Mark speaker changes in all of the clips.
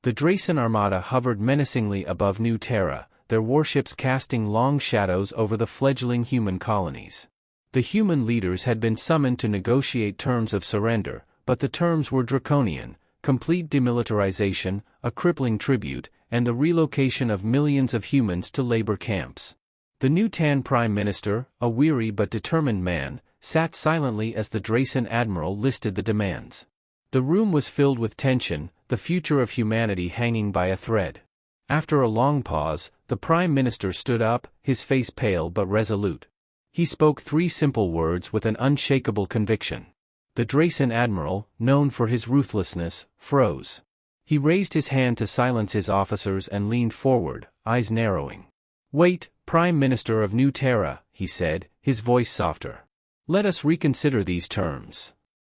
Speaker 1: The Dracen armada hovered menacingly above New Terra, their warships casting long shadows over the fledgling human colonies. The human leaders had been summoned to negotiate terms of surrender, but the terms were draconian: complete demilitarization, a crippling tribute, and the relocation of millions of humans to labor camps. The new Tan Prime Minister, a weary but determined man, sat silently as the Dracen admiral listed the demands. The room was filled with tension, the future of humanity hanging by a thread. After a long pause, the Prime Minister stood up, his face pale but resolute. He spoke 3 simple words with an unshakable conviction. The Dracen admiral, known for his ruthlessness, froze. He raised his hand to silence his officers and leaned forward, eyes narrowing. "Wait, Prime Minister of New Terra," he said, his voice softer. "Let us reconsider these terms."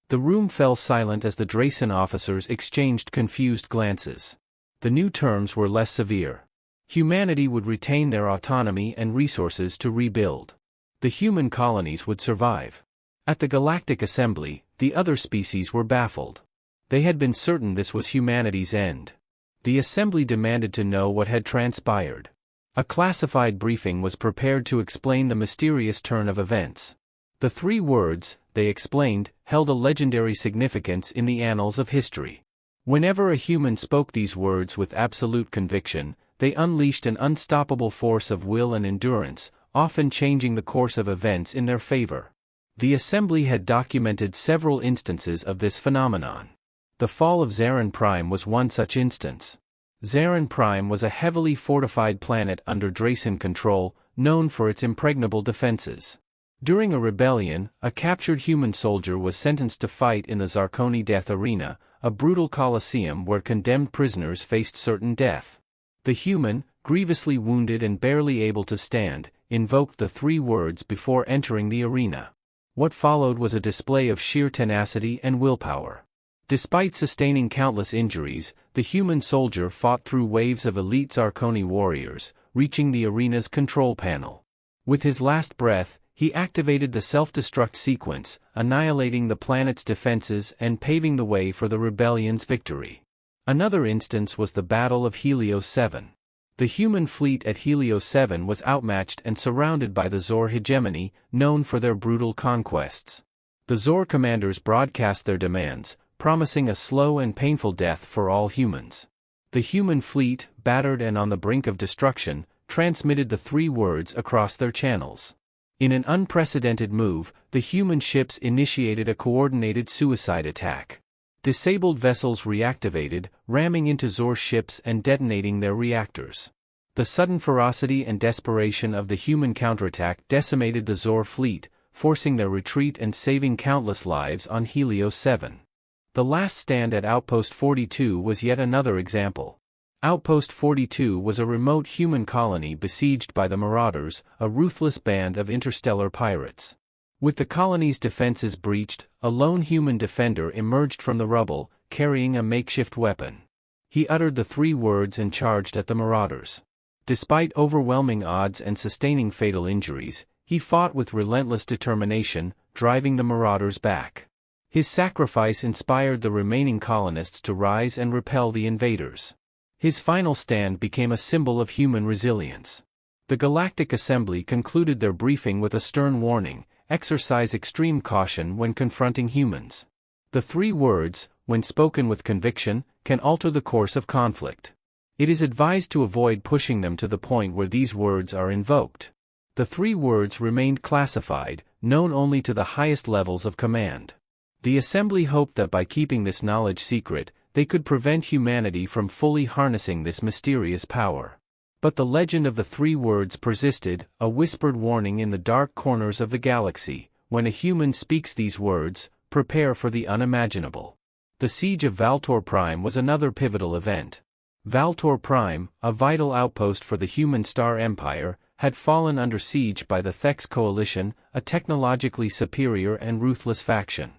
Speaker 1: The room fell silent as the Dracen officers exchanged confused glances. The new terms were less severe. Humanity would retain their autonomy and resources to rebuild. The human colonies would survive. At the Galactic Assembly, the other species were baffled. They had been certain this was humanity's end. The Assembly demanded to know what had transpired. A classified briefing was prepared to explain the mysterious turn of events. The 3 words, they explained, held a legendary significance in the annals of history. Whenever a human spoke these words with absolute conviction, they unleashed an unstoppable force of will and endurance, often changing the course of events in their favor. The Assembly had documented several instances of this phenomenon. The fall of Zarin Prime was one such instance. Zarin Prime was a heavily fortified planet under Dracen control, known for its impregnable defenses. During a rebellion, a captured human soldier was sentenced to fight in the Zarkoni Death Arena, a brutal coliseum where condemned prisoners faced certain death. The human, grievously wounded and barely able to stand, invoked the 3 words before entering the arena. What followed was a display of sheer tenacity and willpower. Despite sustaining countless injuries, the human soldier fought through waves of elite Zarkoni warriors, reaching the arena's control panel. With his last breath, he activated the self-destruct sequence, annihilating the planet's defenses and paving the way for the rebellion's victory. Another instance was the Battle of Helios 7. The human fleet at Helios 7 was outmatched and surrounded by the Zor hegemony, known for their brutal conquests. The Zor commanders broadcast their demands, promising a slow and painful death for all humans. The human fleet, battered and on the brink of destruction, transmitted the 3 words across their channels. In an unprecedented move, the human ships initiated a coordinated suicide attack. Disabled vessels reactivated, ramming into Zor ships and detonating their reactors. The sudden ferocity and desperation of the human counterattack decimated the Zor fleet, forcing their retreat and saving countless lives on Helios 7. The last stand at Outpost 42 was yet another example. Outpost 42 was a remote human colony besieged by the Marauders, a ruthless band of interstellar pirates. With the colony's defenses breached, a lone human defender emerged from the rubble, carrying a makeshift weapon. He uttered the 3 words and charged at the Marauders. Despite overwhelming odds and sustaining fatal injuries, he fought with relentless determination, driving the Marauders back. His sacrifice inspired the remaining colonists to rise and repel the invaders. His final stand became a symbol of human resilience. The Galactic Assembly concluded their briefing with a stern warning: exercise extreme caution when confronting humans. The 3 words, when spoken with conviction, can alter the course of conflict. It is advised to avoid pushing them to the point where these words are invoked. The 3 words remained classified, known only to the highest levels of command. The Assembly hoped that by keeping this knowledge secret, they could prevent humanity from fully harnessing this mysterious power. But the legend of the 3 words persisted, a whispered warning in the dark corners of the galaxy: when a human speaks these words, prepare for the unimaginable. The siege of Valtor Prime was another pivotal event. Valtor Prime, a vital outpost for the human Star Empire, had fallen under siege by the Thex Coalition, a technologically superior and ruthless faction.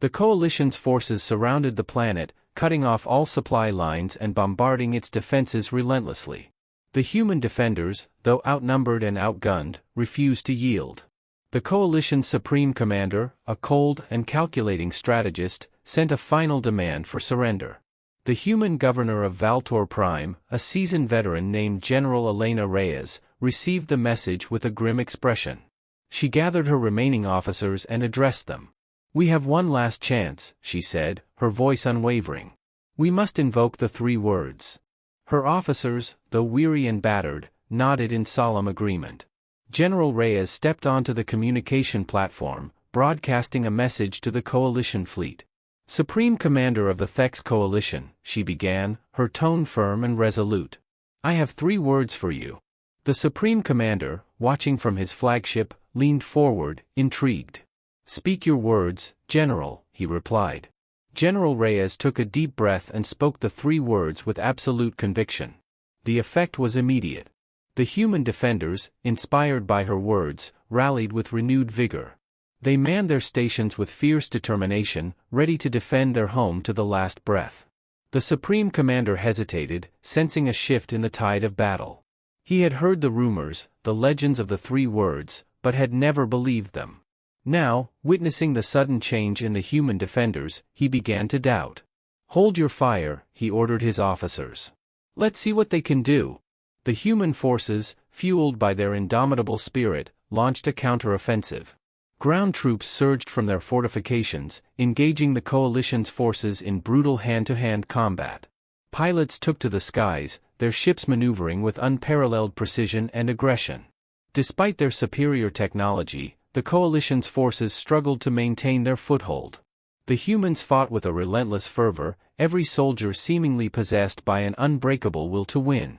Speaker 1: The Coalition's forces surrounded the planet, cutting off all supply lines and bombarding its defenses relentlessly. The human defenders, though outnumbered and outgunned, refused to yield. The Coalition's supreme commander, a cold and calculating strategist, sent a final demand for surrender. The human governor of Valtor Prime, a seasoned veteran named General Elena Reyes, received the message with a grim expression. She gathered her remaining officers and addressed them. "We have one last chance," she said, her voice unwavering. "We must invoke the 3 words." Her officers, though weary and battered, nodded in solemn agreement. General Reyes stepped onto the communication platform, broadcasting a message to the coalition fleet. "Supreme Commander of the Thex Coalition," she began, her tone firm and resolute. "I have 3 words for you." The Supreme Commander, watching from his flagship, leaned forward, intrigued. "Speak your words, General," he replied. General Reyes took a deep breath and spoke the 3 words with absolute conviction. The effect was immediate. The human defenders, inspired by her words, rallied with renewed vigor. They manned their stations with fierce determination, ready to defend their home to the last breath. The Supreme Commander hesitated, sensing a shift in the tide of battle. He had heard the rumors, the legends of the 3 words, but had never believed them. Now, witnessing the sudden change in the human defenders, he began to doubt. "Hold your fire," he ordered his officers. "Let's see what they can do." The human forces, fueled by their indomitable spirit, launched a counteroffensive. Ground troops surged from their fortifications, engaging the coalition's forces in brutal hand-to-hand combat. Pilots took to the skies, their ships maneuvering with unparalleled precision and aggression. Despite their superior technology, the coalition's forces struggled to maintain their foothold. The humans fought with a relentless fervor, every soldier seemingly possessed by an unbreakable will to win.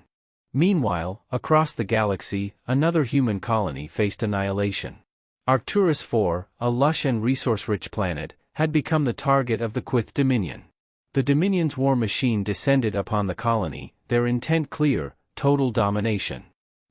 Speaker 1: Meanwhile, across the galaxy, another human colony faced annihilation. Arcturus IV, a lush and resource-rich planet, had become the target of the Quyth Dominion. The Dominion's war machine descended upon the colony, their intent clear: total domination.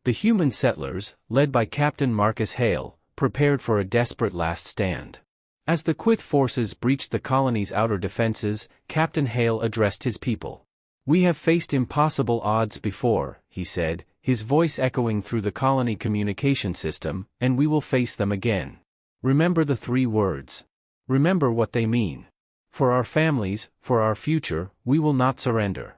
Speaker 1: The human settlers, led by Captain Marcus Hale, prepared for a desperate last stand. As the Quyth forces breached the colony's outer defenses, Captain Hale addressed his people. "We have faced impossible odds before," he said, his voice echoing through the colony communication system, "and we will face them again. Remember the 3 words. Remember what they mean. For our families, for our future, we will not surrender."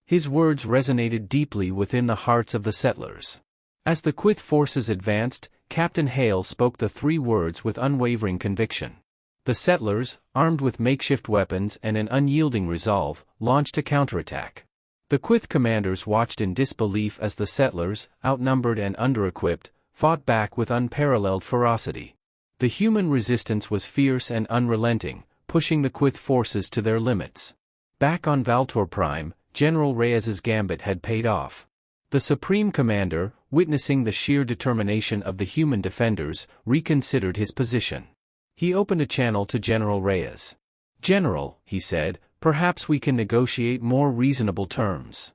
Speaker 1: His words resonated deeply within the hearts of the settlers. As the Quyth forces advanced, Captain Hale spoke the 3 words with unwavering conviction. The settlers, armed with makeshift weapons and an unyielding resolve, launched a counterattack. The Quyth commanders watched in disbelief as the settlers, outnumbered and under-equipped, fought back with unparalleled ferocity. The human resistance was fierce and unrelenting, pushing the Quyth forces to their limits. Back on Valtor Prime, General Reyes's gambit had paid off. The Supreme Commander, witnessing the sheer determination of the human defenders, reconsidered his position. He opened a channel to General Reyes. "General," he said, "perhaps we can negotiate more reasonable terms."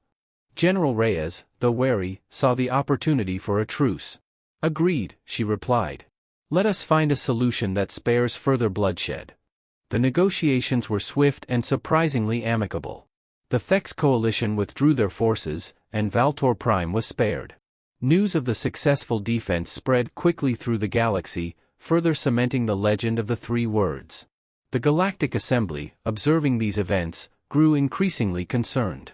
Speaker 1: General Reyes, though wary, saw the opportunity for a truce. "Agreed," she replied. "Let us find a solution that spares further bloodshed." The negotiations were swift and surprisingly amicable. The Thex coalition withdrew their forces, and Valtor Prime was spared. News of the successful defense spread quickly through the galaxy, further cementing the legend of the 3 words. The Galactic Assembly, observing these events, grew increasingly concerned.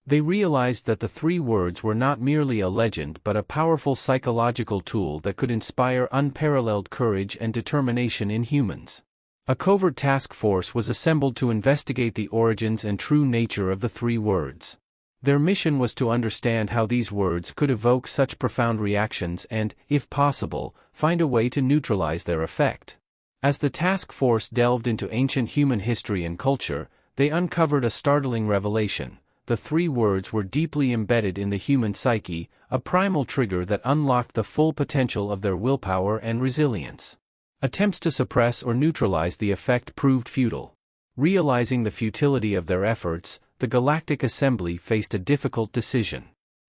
Speaker 1: They realized that the 3 words were not merely a legend but a powerful psychological tool that could inspire unparalleled courage and determination in humans. A covert task force was assembled to investigate the origins and true nature of the 3 words. Their mission was to understand how these words could evoke such profound reactions and, if possible, find a way to neutralize their effect. As the task force delved into ancient human history and culture, they uncovered a startling revelation. The 3 words were deeply embedded in the human psyche, a primal trigger that unlocked the full potential of their willpower and resilience. Attempts to suppress or neutralize the effect proved futile. Realizing the futility of their efforts, the Galactic Assembly faced a difficult decision.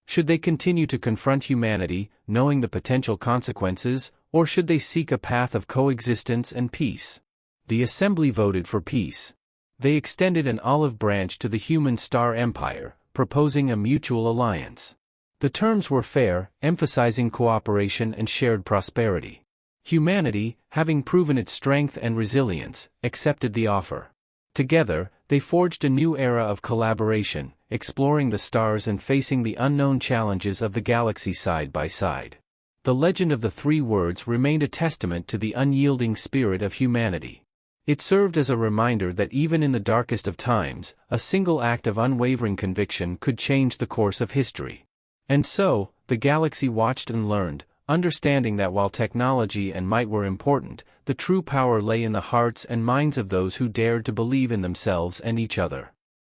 Speaker 1: Should they continue to confront humanity, knowing the potential consequences, or should they seek a path of coexistence and peace? The Assembly voted for peace. They extended an olive branch to the human Star Empire, proposing a mutual alliance. The terms were fair, emphasizing cooperation and shared prosperity. Humanity, having proven its strength and resilience, accepted the offer. Together, they forged a new era of collaboration, exploring the stars and facing the unknown challenges of the galaxy side by side. The legend of the three words remained a testament to the unyielding spirit of humanity. It served as a reminder that even in the darkest of times, a single act of unwavering conviction could change the course of history. And so, the galaxy watched and learned, understanding that while technology and might were important, the true power lay in the hearts and minds of those who dared to believe in themselves and each other.